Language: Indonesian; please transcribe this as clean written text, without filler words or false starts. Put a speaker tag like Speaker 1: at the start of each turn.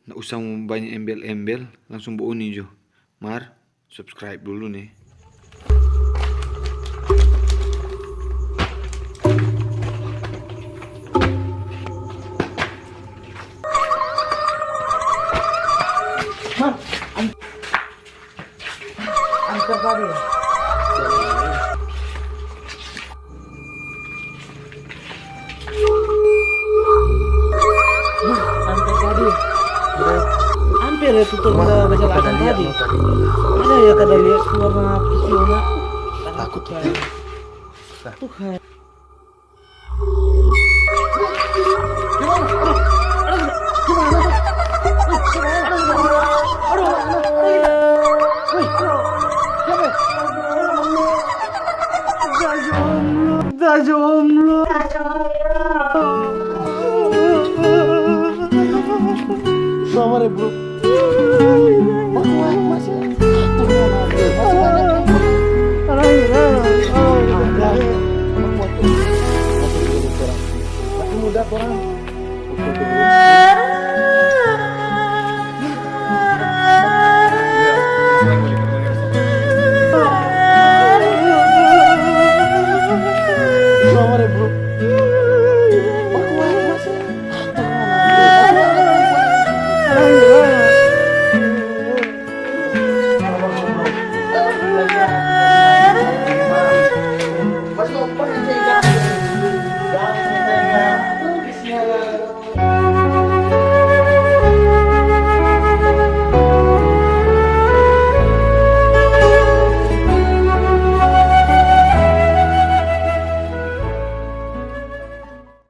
Speaker 1: Nggak usah banyak embel-embel, langsung buoni jo. Mar, subscribe dulu nih.
Speaker 2: Mar, angker tadi. Hampir ya tutup masalah tadi. Ada ya kada lihat warna putihnya. Takut kayak. Tuh kayak. Sabar ya bro. Masih muda orang.